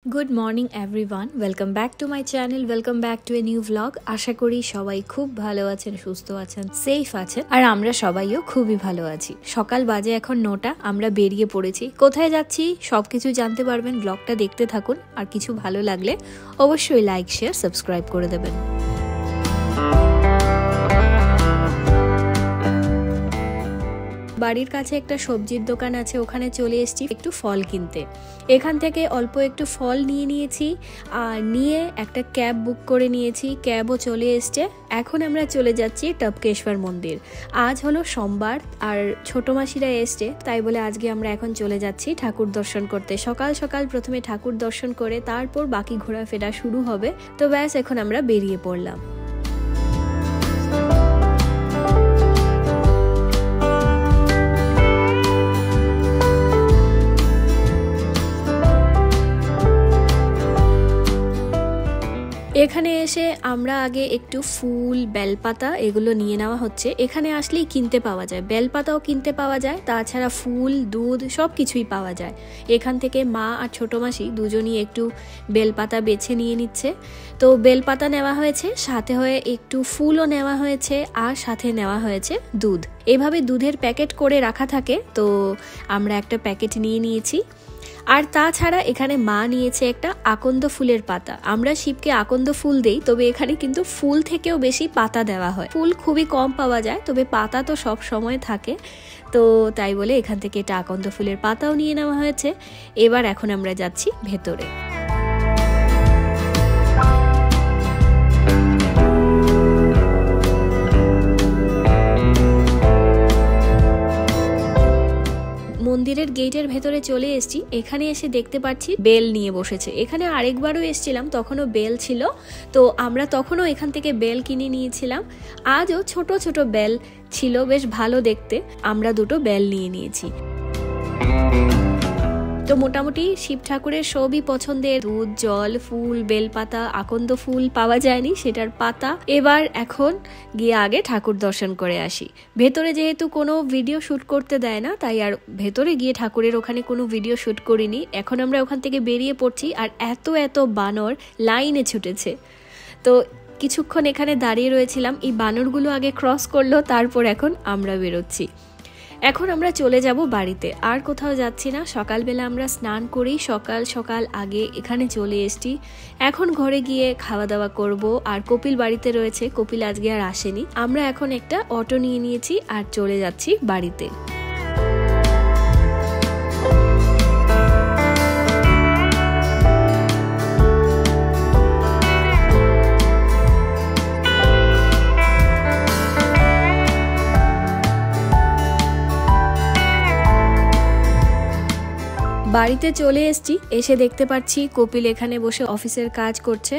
Good morning everyone, welcome back to my channel, welcome back to a new vlog. আশা করি সবাই খুব ভালো আছেন, সুস্থ আছেন, সেফ আছেন আর আমরা সবাইও খুবই ভালো আছি। সকাল বাজে এখন 9টা, আমরা বেরিয়ে পড়েছি। কোথায় যাচ্ছি সবকিছু জানতে পারবেন, ব্লগটা দেখতে থাকুন। আর কিছু ভালো লাগলে অবশ্যই লাইক শেয়ার সাবস্ক্রাইব করে দেবেন। বাড়ির কাছে একটা সবজির দোকান আছে, ওখানে চলে এসেছি একটু ফল কিনতে। এখান থেকে অল্প একটু ফল নিয়ে নিয়েছি আর নিয়ে একটা ক্যাব বুক করে নিয়েছি, ক্যাবও চলে এসছে। এখন আমরা চলে যাচ্ছি টপকেশ্বর মন্দির। আজ হলো সোমবার আর ছোট মাসিরা এসছে, তাই বলে আজকে আমরা এখন চলে যাচ্ছি ঠাকুর দর্শন করতে। সকাল সকাল প্রথমে ঠাকুর দর্শন করে তারপর বাকি ঘোরাফেরা শুরু হবে। তো ব্যাস এখন আমরা বেরিয়ে পড়লাম। এখানে এসে আমরা আগে একটু ফুল, বেলপাতা এগুলো নিয়ে নেওয়া হচ্ছে। এখানে আসলেই কিনতে পাওয়া যায়, বেলপাতাও কিনতে পাওয়া যায়, তাছাড়া ফুল, দুধ সব কিছুই পাওয়া যায়। এখান থেকে মা আর ছোট মাসি দুজনই একটু বেলপাতা বেছে নিয়ে নিচ্ছে। তো বেলপাতা নেওয়া হয়েছে, সাথে হয়ে একটু ফুলও নেওয়া হয়েছে আর সাথে নেওয়া হয়েছে দুধ। এভাবে দুধের প্যাকেট করে রাখা থাকে, তো আমরা একটা প্যাকেট নিয়ে নিয়েছি। আর তাছাড়া এখানে মা নিয়েছে একটা আকন্দ ফুলের পাতা। আমরা শিবকে আকন্দ ফুল দেই, তবে এখানে কিন্তু ফুল থেকেও বেশি পাতা দেওয়া হয়। ফুল খুবই কম পাওয়া যায়, তবে পাতা তো সব সময় থাকে, তো তাই বলে এখান থেকে এটা আকন্দ ফুলের পাতাও নিয়ে নেওয়া হয়েছে। এবার এখন আমরা যাচ্ছি ভেতরে। মন্দিরের গেটের ভেতরে চলে এসেছি। এখানে এসে দেখতে পাচ্ছি বেল নিয়ে বসেছে। এখানে আরেকবারও এসেছিলাম, তখনও বেল ছিল, তো আমরা তখনও এখান থেকে বেল কিনে নিয়েছিলাম। আজও ছোট ছোট বেল ছিল, বেশ ভালো দেখতে। আমরা দুটো বেল নিয়ে নিয়েছি। তো মোটামুটি শিব ঠাকুরের সবই পছন্দের, দুধ, জল, ফুল, বেলপাতা, আকন্দ ফুল পাওয়া যায়নি, সেটার পাতা। এবার এখন গিয়ে আগে ঠাকুর দর্শন করে আসি। ভেতরে যেহেতু কোনো ভিডিও শ্যুট করতে দেয় না, তাই আর ভেতরে গিয়ে ঠাকুরের ওখানে কোনো ভিডিও শ্যুট করিনি। এখন আমরা ওখান থেকে বেরিয়ে পড়ছি, আর এত বানর লাইনে ছুটেছে। তো কিছুক্ষণ এখানে দাঁড়িয়ে রয়েছিলাম, এই বানরগুলো আগে ক্রস করলো, তারপর এখন আমরা বেরোচ্ছি। এখন আমরা চলে যাব বাড়িতে, আর কোথাও যাচ্ছি না। সকালবেলা আমরা স্নান করি, সকাল সকাল আগে এখানে চলে এসেছি। এখন ঘরে গিয়ে খাওয়া দাওয়া করব। আর কপিল বাড়িতে রয়েছে, কপিল আজকে আর আসেনি। আমরা এখন একটা অটো নিয়ে নিয়েছি আর চলে যাচ্ছি বাড়িতে। বাড়িতে চলে এসেছি, এসে দেখতে পাচ্ছি কপিল এখানে বসে অফিসের কাজ করছে।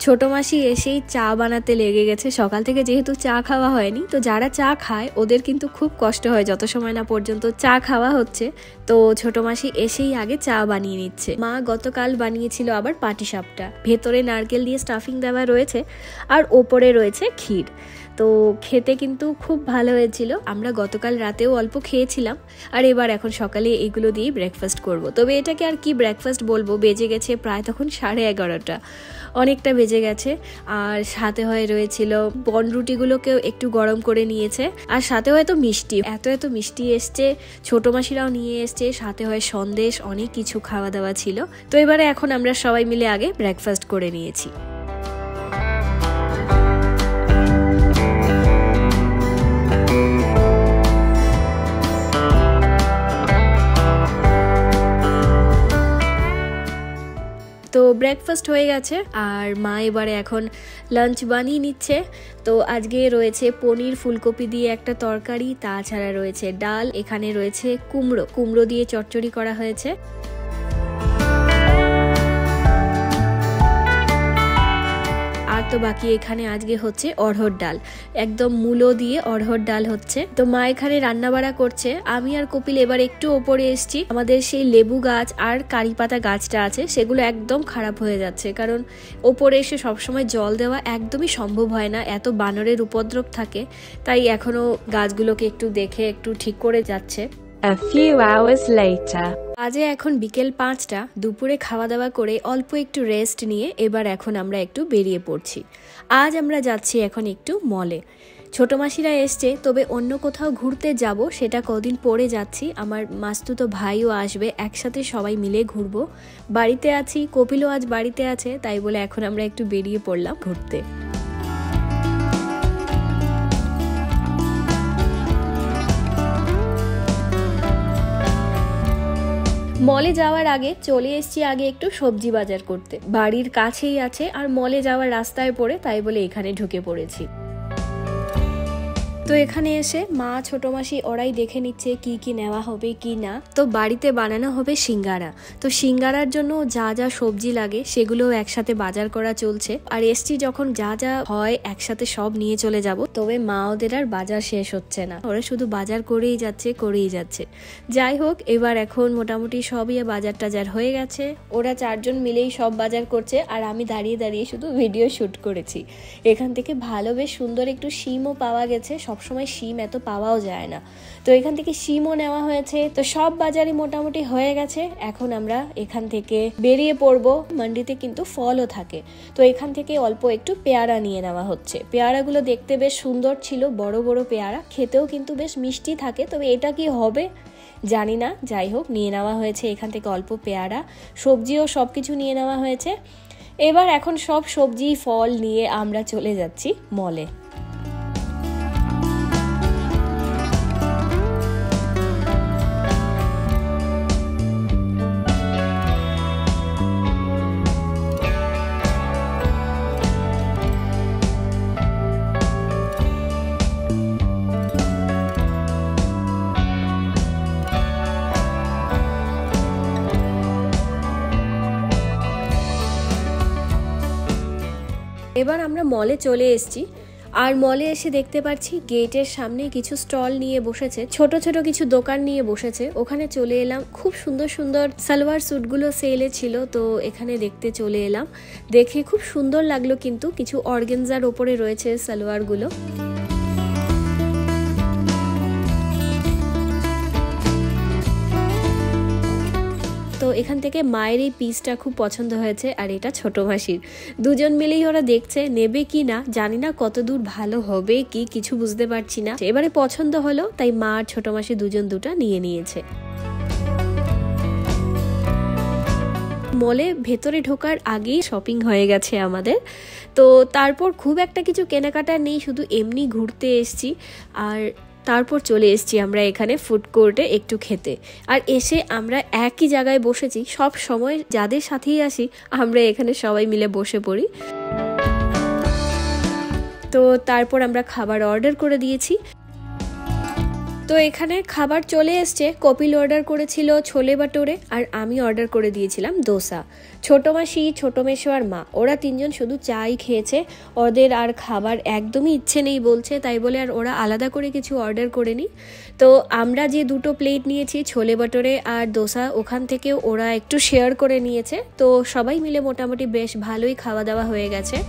ছোট মাসি এসেই চা বানাতে লেগে গেছে। সকাল থেকে যেহেতু চা খাওয়া হয়নি, তো যারা চা খায় ওদের কিন্তু খুব কষ্ট হয় যত সময় না পর্যন্ত চা খাওয়া হচ্ছে। তো ছোট মাসি এসেই আগে চা বানিয়ে নিচ্ছে। মা গতকাল বানিয়েছিল আবার পাটিসাপটা, ভেতরে নারকেল দিয়ে স্টাফিং দেওয়া রয়েছে আর ওপরে রয়েছে ক্ষীর। তো খেতে কিন্তু খুব ভালো হয়েছিল। আমরা গতকাল রাতেও অল্প খেয়েছিলাম, আর এবার এখন সকালে এগুলো দিয়েই ব্রেকফাস্ট করব। তবে এটাকে আর কি ব্রেকফাস্ট বলবো, বেজে গেছে প্রায় তখন 11:30, অনেকটা বেজে গেছে। আর সাথে হয়ে রয়েছিল বনরুটিগুলোকেও একটু গরম করে নিয়েছে, আর সাথে হয়তো মিষ্টি, এত মিষ্টি এসছে, ছোট মাসিরাও নিয়ে এসছে, সাথে হয় সন্দেশ, অনেক কিছু খাওয়া দাওয়া ছিল। তো এবারে এখন আমরা সবাই মিলে আগে ব্রেকফাস্ট করে নিয়েছি। তো ব্রেকফাস্ট হয়ে গেছে আর মা এবারে এখন লাঞ্চ বানিয়ে নিচ্ছে। তো আজকে রয়েছে পনির ফুলকপি দিয়ে একটা তরকারি, তাছাড়া রয়েছে ডাল, এখানে রয়েছে কুমড়ো দিয়ে চচ্চড়ি করা হয়েছে। তো বাকি এখানে আজকে হচ্ছে অড়হর ডাল, একদম মূলো দিয়ে অড়হর ডাল হচ্ছে। তো মা এখানে রান্না বাড়া করছে। আমি আর কপিল এবার একটু ওপরে এসেছি। আমাদের সেই লেবু গাছ আর কারি পাতা গাছটা আছে, সেগুলো একদম খারাপ হয়ে যাচ্ছে, কারণ ওপরে এসে সবসময় জল দেওয়া একদমই সম্ভব হয় না, এত বানরের উপদ্রব থাকে। তাই এখনো গাছগুলোকে একটু দেখে একটু ঠিক করে যাচ্ছে। A few hours later. আজে এখন বিকেল 5টা। দুপুরে খাওয়া দাওয়া করে অল্প একটু রেস্ট নিয়ে এবার এখন আমরা একটু বেরিয়ে পড়ছি। আজ আমরা যাচ্ছি এখন একটু মলে। ছোট মাসিরা এসছে, তবে অন্য কোথাও ঘুরতে যাব সেটা কদিন পরে যাচ্ছি। আমার মাস্তুতো ভাইও আসবে, একসাথে সবাই মিলে ঘুরবো। বাড়িতে আছি, কপিলও আজ বাড়িতে আছে, তাই বলে এখন আমরা একটু বেরিয়ে পড়লাম ঘুরতে। মলে যাওয়ার আগে চলে এসেছি আগে একটু সবজি বাজার করতে। বাড়ির কাছেই আছে আর মলে যাওয়ার রাস্তায় পড়ে, তাই বলে এখানে ঢুকে পড়েছি। তো এখানে এসে মা ছোট মাসি ওরাই দেখে নিচ্ছে কি কি নেওয়া হবে কি না। তো বাড়িতে বানানো হবে সিঙ্গারা, তো সিঙ্গারার জন্য যা যা সবজি লাগে সেগুলো একসাথে বাজার করা চলছে। আর এসছি যখন যা যা হয় একসাথে সব নিয়ে চলে যাব। তবে মা ওদের আর বাজার শেষ হচ্ছে না, ওরা শুধু বাজার করেই যাচ্ছে। যাই হোক, এবার এখন মোটামুটি সবই বাজার টাজার হয়ে গেছে। ওরা 4 জন মিলেই সব বাজার করছে আর আমি দাঁড়িয়ে দাঁড়িয়ে শুধু ভিডিও শুট করেছি। এখান থেকে ভালো বেশ সুন্দর একটু শিমও পাওয়া গেছে। সবসময় শিম এত পাওয়াও যায় না, তো এখান থেকে শিমও নেওয়া হয়েছে। তো সব বাজারই মোটামুটি হয়ে গেছে। এখন আমরা এখান থেকে বেরিয়ে পড়বো। মান্ডিতে কিন্তু ফলও থাকে, তো এখান থেকে অল্প একটু পেয়ারা নিয়ে নেওয়া হচ্ছে। পেয়ারাগুলো দেখতে বেশ সুন্দর ছিল, বড় বড় পেয়ারা, খেতেও কিন্তু বেশ মিষ্টি থাকে। তবে এটা কি হবে জানি না, যাই হোক নিয়ে নেওয়া হয়েছে এখান থেকে অল্প পেয়ারা। সবজিও সব কিছু নিয়ে নেওয়া হয়েছে। এবার এখন সব সবজি ফল নিয়ে আমরা চলে যাচ্ছি মলে। এবার আমরা মলে চলে এসেছি। আর মলে এসে দেখতে পাচ্ছি গেটের সামনে কিছু স্টল নিয়ে বসেছে, ছোট ছোট কিছু দোকান নিয়ে বসেছে। ওখানে চলে এলাম, খুব সুন্দর সুন্দর সালোয়ার স্যুটগুলো সেলে ছিল, তো এখানে দেখতে চলে এলাম। দেখে খুব সুন্দর লাগলো, কিন্তু কিছু অর্গানজার ওপরে রয়েছে সালোয়ারগুলো। তো এখান থেকে মায়ের এই পিসটা খুব পছন্দ হয়েছে, আর এটা ছোট মাসির। দুজন মিলেই ওরা দেখছে নেবে কি না, জানি না কত দূর ভালো হবে কি, কিছু বুঝতে পারছি না। এবারে পছন্দ হলো, তাই মা আর ছোট মাসি দুজন দুটা নিয়ে নিয়েছে। মলে ভেতরে ঢোকার আগেই শপিং হয়ে গেছে আমাদের। তো তারপর খুব একটা কিছু কেনাকাটা নেই, শুধু এমনি ঘুরতে এসছি। আর তারপর চলে এসেছি আমরা এখানে ফুড কোর্টে একটু খেতে। আর এসে আমরা একই জায়গায় বসেছি। সব সময় যাদের সাথেই আসি আমরা এখানে সবাই মিলে বসে পড়ি। তো তারপর আমরা খাবার অর্ডার করে দিয়েছি। তো এখানে খাবার চলে এসছে। কপিল অর্ডার করেছিল ছোলে বাটোরে, আর আমি অর্ডার করে দিয়েছিলাম দোসা। ছোট মাসি, ছোট মেশো আর মা ওরা 3 জন শুধু চাই খেয়েছে, ওদের আর খাবার একদমই ইচ্ছে নেই বলছে, তাই বলে আর ওরা আলাদা করে কিছু অর্ডার করেনি। তো আমরা যে 2টো প্লেট নিয়েছি ছোলে বাটোরে আর দোসা, ওখান থেকেও ওরা একটু শেয়ার করে নিয়েছে। তো সবাই মিলে মোটামুটি বেশ ভালোই খাওয়া দাওয়া হয়ে গেছে।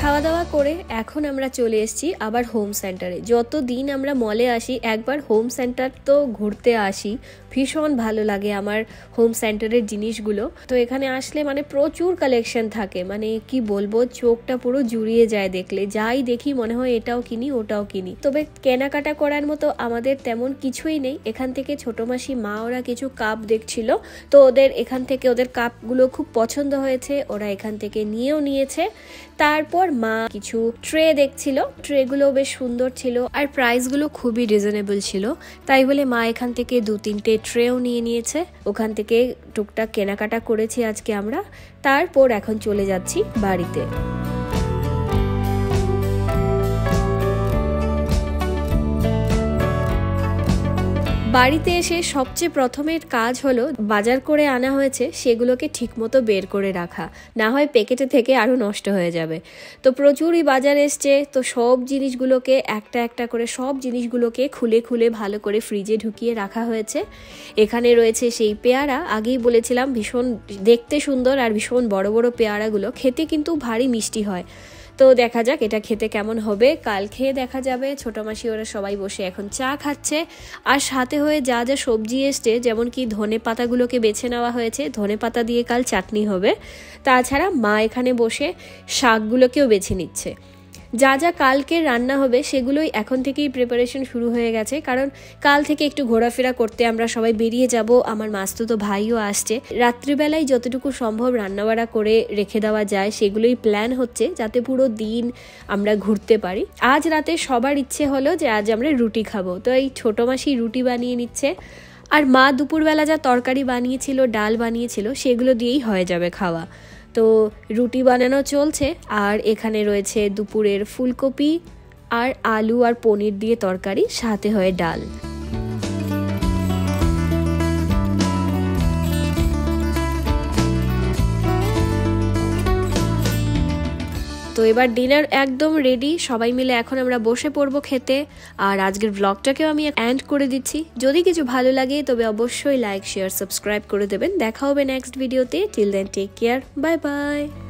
খাওয়া দাওয়া করে এখন আমরা চলে এসেছি আবার হোম সেন্টারে। যতদিন আমরা মলে আসি একবার হোম সেন্টার তো ঘুরতে আসি, ভীষণ ভালো লাগে আমার হোম সেন্টারের জিনিসগুলো। তো এখানে আসলে মানে প্রচুর কালেকশন থাকে, মানে কি বলবো, চোখটা পুরো জুড়িয়ে যায় দেখলে। যাই দেখি মনে হয় এটাও কিনি ওটাও কিনি। তবে কেনাকাটা করার মতো আমাদের তেমন কিছুই নেই। এখান থেকে ছোট মাসি মা ওরা কিছু কাপ দেখছিল, তো ওদের এখান থেকে ওদের কাপগুলো খুব পছন্দ হয়েছে, ওরা এখান থেকে নিয়েও নিয়েছে। তারপর মা কিছু ট্রে দেখছিল, ট্রেগুলো বেশ সুন্দর ছিল আর প্রাইসগুলো খুবই রিজনেবল ছিল, তাই বলে মা এখান থেকে 2-3টে ট্রেও নিয়ে নিয়েছে। ওখান থেকে টুকটাক কেনাকাটা করেছি আজকে আমরা। তারপর এখন চলে যাচ্ছি বাড়িতে। বাড়িতে এসে সবচেয়ে প্রথমের কাজ হলো বাজার করে আনা হয়েছে সেগুলোকে ঠিকমতো বের করে রাখা, না হয় প্যাকেটে থেকে আরও নষ্ট হয়ে যাবে। তো প্রচুরই বাজার এসছে, তো সব জিনিসগুলোকে একটা একটা করে সব জিনিসগুলোকে খুলে খুলে ভালো করে ফ্রিজে ঢুকিয়ে রাখা হয়েছে। এখানে রয়েছে সেই পেয়ারা, আগেই বলেছিলাম ভীষণ দেখতে সুন্দর আর ভীষণ বড় বড় পেয়ারাগুলো, খেতে কিন্তু ভারী মিষ্টি হয়। তো দেখা যাক এটা খেতে কেমন হবে, কাল খেয়ে দেখা যাবে। ছোটো মাসি ওরা সবাই বসে এখন চা খাচ্ছে, আর সাথে হয়ে যা যা সবজি এসছে, যেমন কি ধনে পাতাগুলোকে বেছে নেওয়া হয়েছে, ধনে পাতা দিয়ে কাল চাটনি হবে। তাছাড়া মা এখানে বসে শাকগুলোকেও বেছে নিচ্ছে। যা যা কালকে রান্না হবে সেগুলোই এখন থেকেই প্রিপারেশন শুরু হয়ে গেছে, কারণ কাল থেকে একটু ঘোরাফেরা করতে আমরা সবাই বেরিয়ে যাব। আমার মাস্তুতো ভাইও আসছে। রাত্রিবেলায় যতটুকু সম্ভব রান্নাবাড়া করে রেখে দেওয়া যায় সেগুলোই প্ল্যান হচ্ছে, যাতে পুরো দিন আমরা ঘুরতে পারি। আজ রাতে সবার ইচ্ছে হলো যে আজ আমরা রুটি খাবো, তো এই ছোটো মাসি রুটি বানিয়ে নিচ্ছে, আর মা দুপুরবেলা যা তরকারি বানিয়েছিল, ডাল বানিয়েছিল, সেগুলো দিয়েই হয়ে যাবে খাওয়া। তো রুটি বানানো চলছে, আর এখানে রয়েছে দুপুরের ফুলকপি আর আলু আর পনির দিয়ে তরকারি, সাথে হয়ে ডাল। তো এবার ডিনার একদম রেডি, সবাই মিলে এখন আমরা বসে পড়বো খেতে। আর আজকের ব্লগটাকেও আমি এন্ড করে দিচ্ছি। যদি কিছু ভালো লাগে তবে অবশ্যই লাইক, শেয়ার, সাবস্ক্রাইব করে দেবেন। দেখা হবে নেক্সট ভিডিওতে। Till then take care, bye by.